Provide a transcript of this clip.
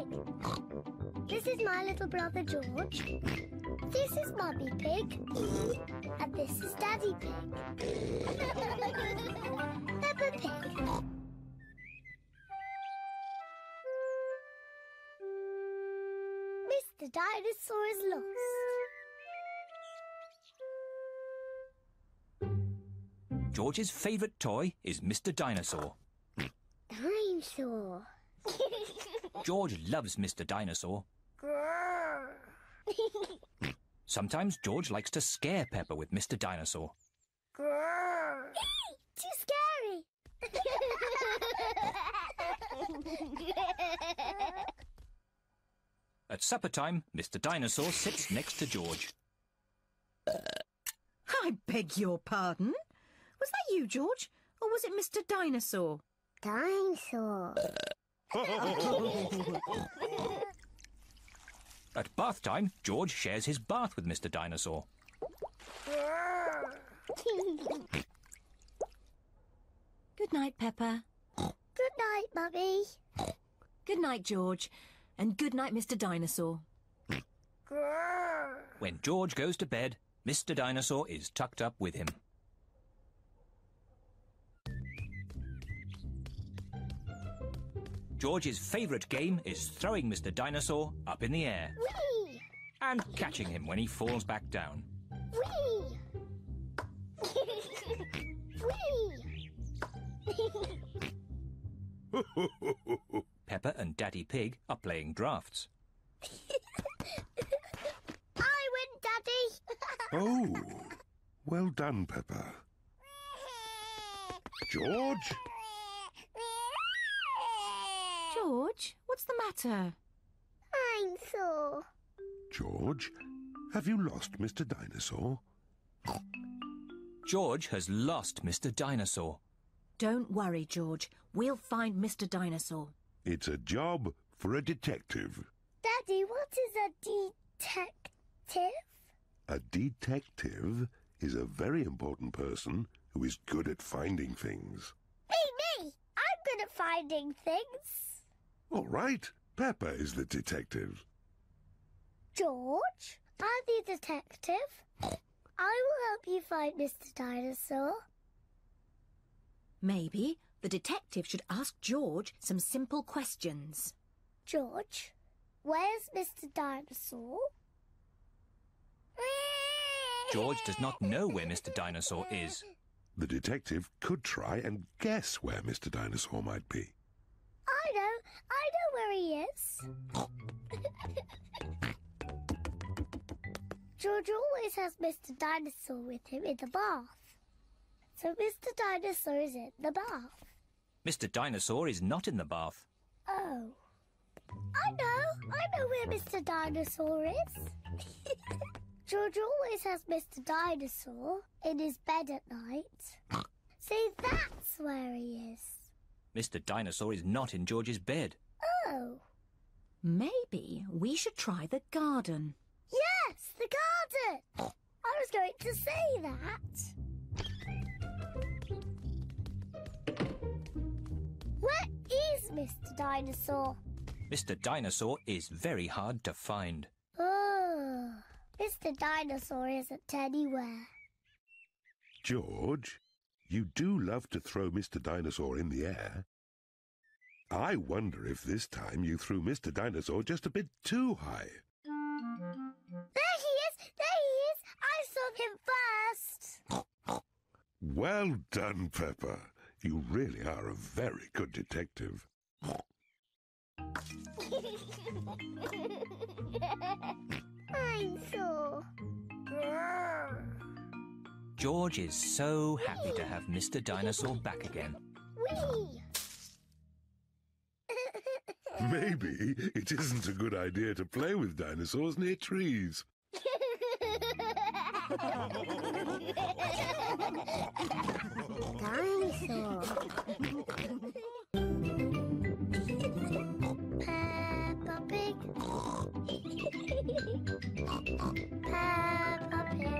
Pig. This is my little brother George. This is Mummy Pig. And this is Daddy Pig. Peppa Pig. Mr. Dinosaur is lost. George's favourite toy is Mr. Dinosaur. Dinosaur. George loves Mr. Dinosaur. Sometimes George likes to scare Peppa with Mr. Dinosaur. Too scary. At supper time, Mr. Dinosaur sits next to George. I beg your pardon? Was that you, George? Or was it Mr. Dinosaur? Dinosaur. At bath time, George shares his bath with Mr. Dinosaur. Good night, Peppa. Good night, Mummy. Good night, George. And good night, Mr. Dinosaur. When George goes to bed, Mr. Dinosaur is tucked up with him. George's favourite game is throwing Mr. Dinosaur up in the air. Whee! And catching him when he falls back down. Whee! Whee! Peppa and Daddy Pig are playing drafts. I win, Daddy! Oh, well done, Peppa. George? George, what's the matter? I'm sore. George, have you lost Mr. Dinosaur? George has lost Mr. Dinosaur. Don't worry, George. We'll find Mr. Dinosaur. It's a job for a detective. Daddy, what is a detective? A detective is a very important person who is good at finding things. Me! I'm good at finding things. All right, Peppa is the detective. George, I'm the detective. I will help you find Mr. Dinosaur. Maybe the detective should ask George some simple questions. George, where's Mr. Dinosaur? George does not know where Mr. Dinosaur is. The detective could try and guess where Mr. Dinosaur might be. I know where he is. George always has Mr. Dinosaur with him in the bath. So Mr. Dinosaur is in the bath. Mr. Dinosaur is not in the bath. Oh. I know where Mr. Dinosaur is. George always has Mr. Dinosaur in his bed at night. See, that's where he is. Mr. Dinosaur is not in George's bed. Oh. Maybe we should try the garden. Yes, the garden. I was going to say that. Where is Mr. Dinosaur? Mr. Dinosaur is very hard to find. Oh, Mr. Dinosaur isn't anywhere. George, you do love to throw Mr. Dinosaur in the air. I wonder if this time you threw Mr. Dinosaur just a bit too high. There he is! I saw him first. Well done, Peppa. You really are a very good detective. I'm sore. George is so happy to have Mr. Dinosaur back again. Whee! Maybe it isn't a good idea to play with dinosaurs near trees. Dinosaur. Peppa Pig. Peppa Pig.